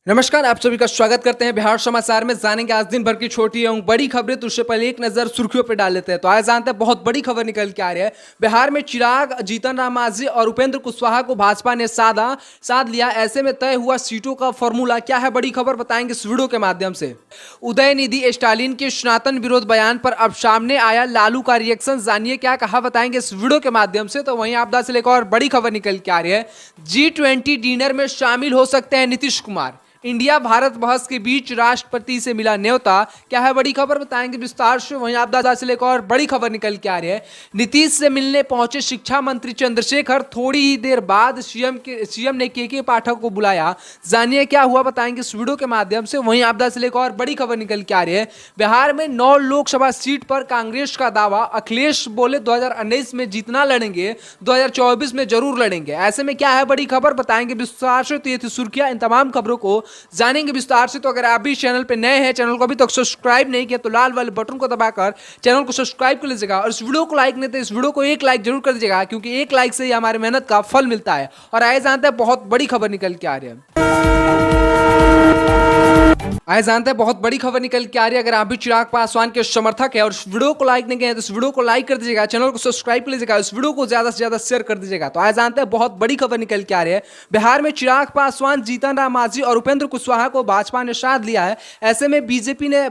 नमस्कार, आप सभी का स्वागत करते हैं बिहार समाचार में। जानेंगे आज दिन भर की छोटी एवं बड़ी खबरें। तो उससे पहले एक नजर सुर्खियों पर डाल लेते हैं। तो आज जानते हैं बहुत बड़ी खबर निकल के आ रही है। बिहार में चिराग, जीतन राम मांझी और उपेंद्र कुशवाहा को भाजपा ने साध लिया। ऐसे में तय हुआ सीटों का फॉर्मूला क्या है, बड़ी खबर बताएंगे इस वीडियो के माध्यम से। उदयनिधि स्टालिन के सनातन विरोध बयान पर अब सामने आया लालू का रिएक्शन। जानिए क्या कहा, बताएंगे इस वीडियो के माध्यम से। तो वहीं आपदा से लेकर और बड़ी खबर निकल के आ रही है। G20 डिनर में शामिल हो सकते हैं नीतीश कुमार। इंडिया भारत बहस के बीच राष्ट्रपति से मिला न्योता। क्या है बड़ी खबर, बताएंगे विस्तार से। वहीं आपदा से लेकर और बड़ी खबर निकल के आ रही है। नीतीश से मिलने पहुंचे शिक्षा मंत्री चंद्रशेखर। थोड़ी ही देर बाद सीएम ने के पाठक को बुलाया। जानिए क्या हुआ, बताएंगे इस वीडियो के माध्यम से। वहीं आपदा से लेकर और बड़ी खबर निकल के आ रही है। बिहार में 9 लोकसभा सीट पर कांग्रेस का दावा। अखिलेश बोले 2019 में जीतना लड़ेंगे, 2024 में जरूर लड़ेंगे। ऐसे में क्या है बड़ी खबर, बताएंगे विस्तार से। तो ये थी सुर्खियां, इन तमाम खबरों को जानेंगे विस्तार से। तो अगर आप भी चैनल पे नए हैं, चैनल को अभी तक सब्सक्राइब नहीं किया तो लाल वाले बटन को दबाकर चैनल को सब्सक्राइब कर लीजिएगा। और इस वीडियो को लाइक नहीं तो इस वीडियो को एक लाइक जरूर कर दीजिएगा, क्योंकि एक लाइक से ही हमारी मेहनत का फल मिलता है। और आइए जानते हैं बहुत बड़ी खबर निकल के आ रही है। आइए जानते हैं बहुत बड़ी खबर निकल के आ रही है। अगर आप भी चिराग पासवान के समर्थक है और इस वीडियो को लाइक नहीं किए तो इस वीडियो को लाइक कर दीजिएगा, चैनल को सब्सक्राइब कर लीजिएगा, इस वीडियो को ज्यादा से ज्यादा शेयर कर दीजिएगा। तो आइए जानते हैं बहुत बड़ी खबर निकल के आ रही है। बिहार में चिराग पासवान, जीतन राम मांझी और उपेंद्र कुशवाहा को भाजपा ने साध लिया है। ऐसे में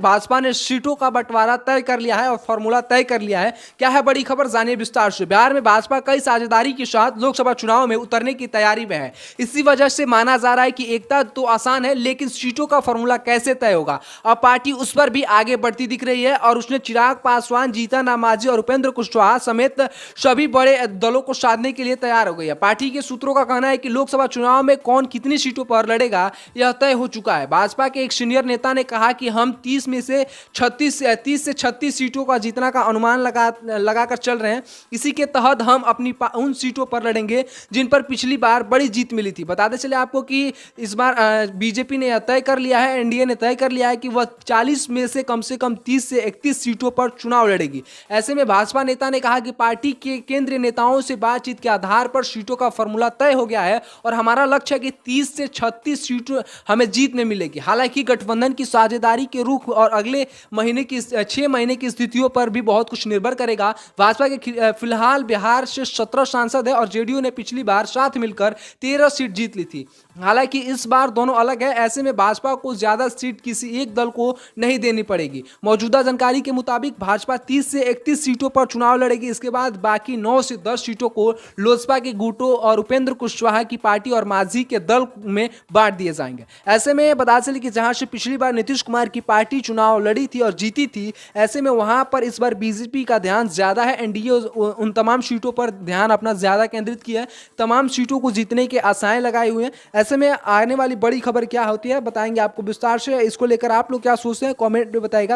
भाजपा ने सीटों का बंटवारा तय कर लिया है और फॉर्मूला तय कर लिया है। क्या है बड़ी खबर, जानिए विस्तार से। बिहार में भाजपा कई साझेदारी के साथ लोकसभा चुनाव में उतरने की तैयारी में है। इसी वजह से माना जा रहा है कि एकता तो आसान है, लेकिन सीटों का फॉर्मूला कैसे तय होगा। अब पार्टी उस पर भी आगे बढ़ती दिख रही है और उसने चिराग पासवान, जीतन राम मांझी और उपेंद्र कुशवाहा समेत सभी बड़े दलों को साधने के लिए तैयार हो गई है। पार्टी के सूत्रों का कहना है कि लोकसभा चुनाव में कौन कितनी सीटों पर लड़ेगा यह तय हो चुका है। भाजपा के एक सीनियर नेता ने कहा कि हम 30 से 36 सीटों का जीतना का अनुमान लगाकर चल रहे हैं। इसी के तहत हम अपनी उन सीटों पर लड़ेंगे जिन पर पिछली बार बड़ी जीत मिली थी। बताते चले आपको कि इस बार बीजेपी ने यह तय कर लिया है, एनडीए ने तय कर लिया है कि वह 40 में से कम 30 से 31 सीटों पर चुनाव लड़ेगी। ऐसे में भाजपा नेता ने कहा कि पार्टी के केंद्रीय नेताओं से बातचीत के आधार पर सीटों का फॉर्मूला तय हो गया है और हमारा लक्ष्य है कि 30 से 36 सीटों हमें जीत में मिलेगी। हालांकि गठबंधन की साझेदारी के रुख और अगले महीने की 6 महीने की स्थितियों पर भी बहुत कुछ निर्भर करेगा। भाजपा के फिलहाल बिहार से 17 सांसद है और जेडीयू ने पिछली बार साथ मिलकर 13 सीट जीत ली थी। हालांकि इस बार दोनों अलग है। ऐसे में भाजपा को ज्यादा सीट किसी एक दल को नहीं देनी पड़ेगी। मौजूदा जानकारी के मुताबिक भाजपा 30 से 31 सीटों पर चुनाव लड़ेगी। इसके बाद बाकी 9 से 10 सीटों को लोजपा के गुटों और उपेंद्र कुशवाहा की पार्टी और मांझी के दल में बांट दिए जाएंगे। ऐसे में बता चले कि जहां से पिछली बार नीतीश कुमार की पार्टी चुनाव लड़ी थी और जीती थी, ऐसे में वहां पर इस बार बीजेपी का ध्यान ज्यादा है। एनडीए उन तमाम सीटों पर ध्यान अपना ज्यादा केंद्रित किया है, तमाम सीटों को जीतने के आशाएं लगाई हुई हैं। ऐसे में आने वाली बड़ी खबर क्या होती है, बताएंगे आपको विस्तार से। इसको लेकर आप लोग क्या सोचते हैं, कमेंट में बताइएगा।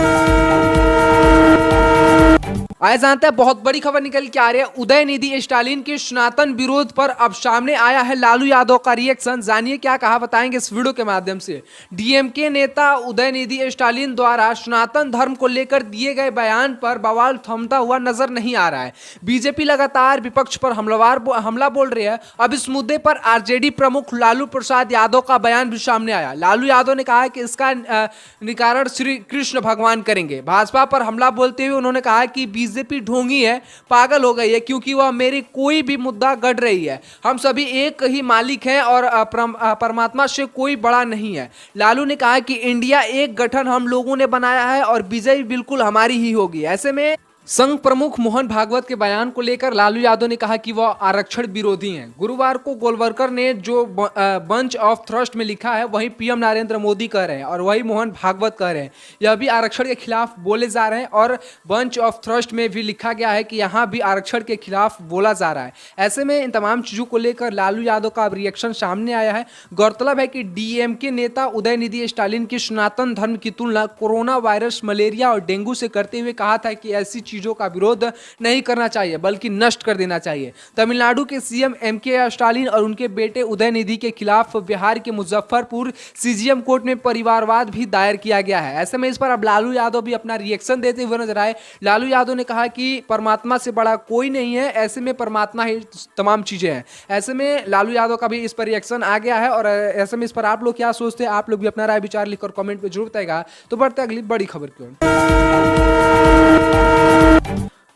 आइए जानते हैं बहुत बड़ी खबर निकल के आ रही है। उदयनिधि स्टालिन के सनातन विरोध पर अब सामने आया है लालू यादव का रिएक्शन। जानिए क्या कहा, बताएंगे इस वीडियो के माध्यम से। डीएमके नेता उदयनिधि स्टालिन द्वारा सनातन धर्म को लेकर दिए गए बयान पर बवाल थमता हुआ नजर नहीं आ रहा है। बीजेपी लगातार विपक्ष पर हमला बोल रही है। अब इस मुद्दे पर आरजेडी प्रमुख लालू प्रसाद यादव का बयान भी सामने आया। लालू यादव ने कहा कि इसका निवारण श्री कृष्ण भगवान करेंगे। भाजपा पर हमला बोलते हुए उन्होंने कहा कि बीजेपी ढोंगी है, पागल हो गई है, क्योंकि वह मेरी कोई भी मुद्दा गढ़ रही है। हम सभी एक ही मालिक हैं और परमात्मा से कोई बड़ा नहीं है। लालू ने कहा कि इंडिया एक गठन हम लोगों ने बनाया है और विजय बिल्कुल हमारी ही होगी। ऐसे में संघ प्रमुख मोहन भागवत के बयान को लेकर लालू यादव ने कहा कि वह आरक्षण विरोधी हैं। गुरुवार को गोलवलकर ने जो बंच ऑफ थ्रस्ट में लिखा है वही पीएम नरेंद्र मोदी कह रहे हैं और वही मोहन भागवत कह रहे हैं। यह भी आरक्षण के खिलाफ बोले जा रहे हैं और बंच ऑफ थ्रस्ट में भी लिखा गया है कि यहाँ भी आरक्षण के खिलाफ बोला जा रहा है। ऐसे में इन तमाम चीजों को लेकर लालू यादव का रिएक्शन सामने आया है। गौरतलब है कि डीएमके नेता उदयनिधि स्टालिन की सनातन धर्म की तुलना कोरोना वायरस, मलेरिया और डेंगू से करते हुए कहा था कि ऐसी चीज़ों का विरोध नहीं करना चाहिए बल्कि नष्ट कर देना चाहिए। तमिलनाडु के सीएम एम.के. स्टालिन और उनके बेटे उदयनिधि के खिलाफ बिहार के मुजफ्फरपुर सीजेएम कोर्ट में परिवारवाद भी दायर किया गया है। ऐसे में इस पर अब लालू यादव भी अपना रिएक्शन देते हुए नजर आए। लालू यादव ने कहा कि परमात्मा से बड़ा कोई नहीं है, ऐसे में परमात्मा ही तमाम चीजें हैं। ऐसे में लालू यादव का भी इस पर रिएक्शन आ गया है और ऐसे में इस पर आप लोग क्या सोचते हैं, आप लोग भी अपना राय विचार लिखकर कमेंट में जरूर बताएगा। तो बढ़ते अगली बड़ी खबर की ओर।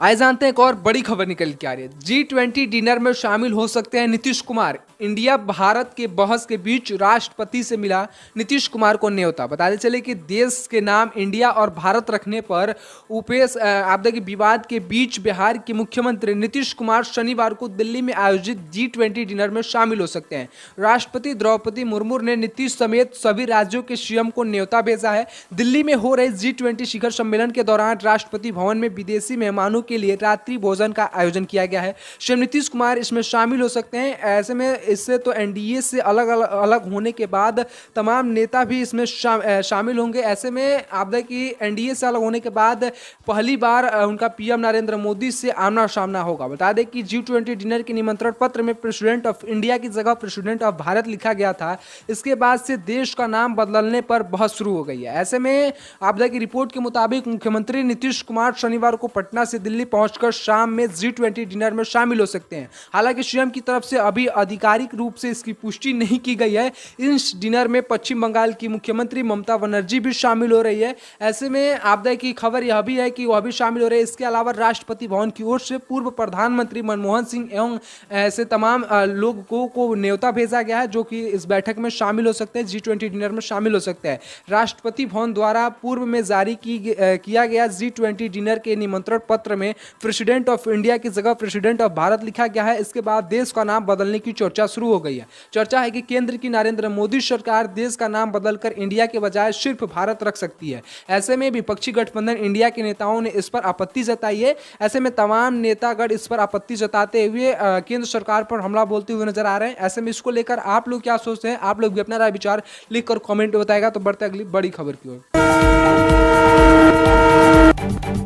आइए जानते हैं एक और बड़ी खबर निकल के आ रही है। G20 डिनर में शामिल हो सकते हैं नीतीश कुमार। इंडिया भारत के बहस के बीच राष्ट्रपति से मिला नीतीश कुमार को न्योता। बताते चले कि देश के नाम इंडिया और भारत रखने पर उपेश आपदा के विवाद के बीच बिहार के मुख्यमंत्री नीतीश कुमार शनिवार को दिल्ली में आयोजित G20 डिनर में शामिल हो सकते हैं। राष्ट्रपति द्रौपदी मुर्मू ने नीतीश समेत सभी राज्यों के सीएम को न्योता भेजा है। दिल्ली में हो रहे G20 शिखर सम्मेलन के दौरान राष्ट्रपति भवन में विदेशी मेहमानों के लिए रात्रि भोजन का आयोजन किया गया है। सीएम नीतीश कुमार इसमें शामिल हो सकते हैं। ऐसे में इससे तो एनडीए से अलग होने के बाद तमाम नेता भी इसमें शामिल होंगे। ऐसे में आपदा की एनडीए से अलग होने के बाद पहली बार उनका पीएम नरेंद्र मोदी से आमना सामना होगा। बता दें कि G20 डिनर के निमंत्रण पत्र में प्रेसिडेंट ऑफ इंडिया की जगह प्रेसिडेंट ऑफ भारत लिखा गया था। इसके बाद से देश का नाम बदलने पर बहस शुरू हो गई है। ऐसे में आपदा की रिपोर्ट के मुताबिक मुख्यमंत्री नीतीश कुमार शनिवार को पटना से दिल्ली पहुंचकर शाम में G20 डिनर में शामिल हो सकते हैं। हालांकि सीएम की तरफ से अभी आधिकारिक रूप से इसकी पुष्टि नहीं की गई है। इस डिनर में पश्चिम बंगाल की मुख्यमंत्री ममता बनर्जी भी शामिल हो रही है। ऐसे में आपदा की खबर यह भी है कि वह भी शामिल हो रहे हैं। इसके अलावा राष्ट्रपति भवन की ओर से पूर्व प्रधानमंत्री मनमोहन सिंह एवं ऐसे तमाम लोगों को न्योता भेजा गया है जो कि इस बैठक में शामिल हो सकते हैं, G20 डिनर में शामिल हो सकते हैं। राष्ट्रपति भवन द्वारा पूर्व में जारी किया गया G20 डिनर के निमंत्रण पत्र में प्रेसिडेंट ऑफ इंडिया की जगह प्रेसिडेंट ऑफ भारत लिखा गया है। इसके बाद देश का नाम बदलने की चर्चा शुरू हो गई है। चर्चा है कि केंद्र की नरेंद्र मोदी सरकार देश का नाम बदलकर इंडिया के बजाय सिर्फ भारत रख सकती है। ऐसे में विपक्षी गठबंधन इंडिया के नेताओं ने इस पर आपत्ति जताई है। ऐसे में तमाम नेतागण इस पर आपत्ति जताते हुए केंद्र सरकार पर हमला बोलते हुए नजर आ रहे हैं। ऐसे में इसको लेकर आप लोग क्या सोचते हैं, आप लोग भी अपना राय विचार लिखकर कमेंट में बताएगा। तो बढ़ते अगली बड़ी खबर की ओर।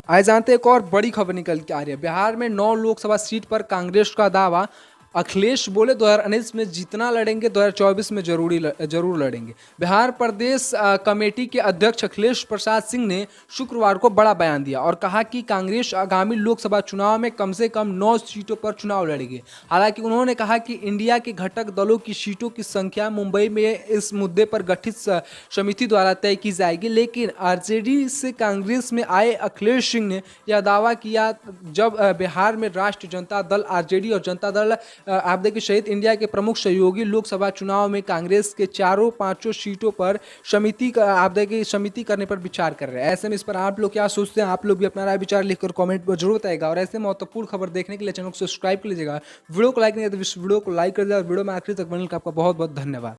आइए जानते हैं एक और बड़ी खबर निकल के आ रही है। बिहार में 9 लोकसभा सीट पर कांग्रेस का दावा। अखिलेश बोले 2019 में जितना लड़ेंगे 2024 में जरूर लड़ेंगे। बिहार प्रदेश कमेटी के अध्यक्ष अखिलेश प्रसाद सिंह ने शुक्रवार को बड़ा बयान दिया और कहा कि कांग्रेस आगामी लोकसभा चुनाव में कम से कम 9 सीटों पर चुनाव लड़ेगी। हालांकि उन्होंने कहा कि इंडिया के घटक दलों की सीटों की संख्या मुंबई में इस मुद्दे पर गठित समिति द्वारा तय की जाएगी। लेकिन आरजेडी से कांग्रेस में आए अखिलेश सिंह ने यह दावा किया जब बिहार में राष्ट्रीय जनता दल आरजेडी और जनता दल आप देखिए सहित इंडिया के प्रमुख सहयोगी लोकसभा चुनाव में कांग्रेस के 4-5 सीटों पर समिति करने पर विचार कर रहे हैं। ऐसे में इस पर आप लोग क्या सोचते हैं, आप लोग भी अपना राय विचार लिखकर कमेंट में जरूर बताएगा। और ऐसे महत्वपूर्ण खबर देखने के लिए चैनल को सब्सक्राइब कर लीजिएगा। वीडियो को लाइक नहीं है तो इस वीडियो को लाइक कर दीजिएगा और वीडियो में आखिरी तक बनने का आपका बहुत बहुत धन्यवाद।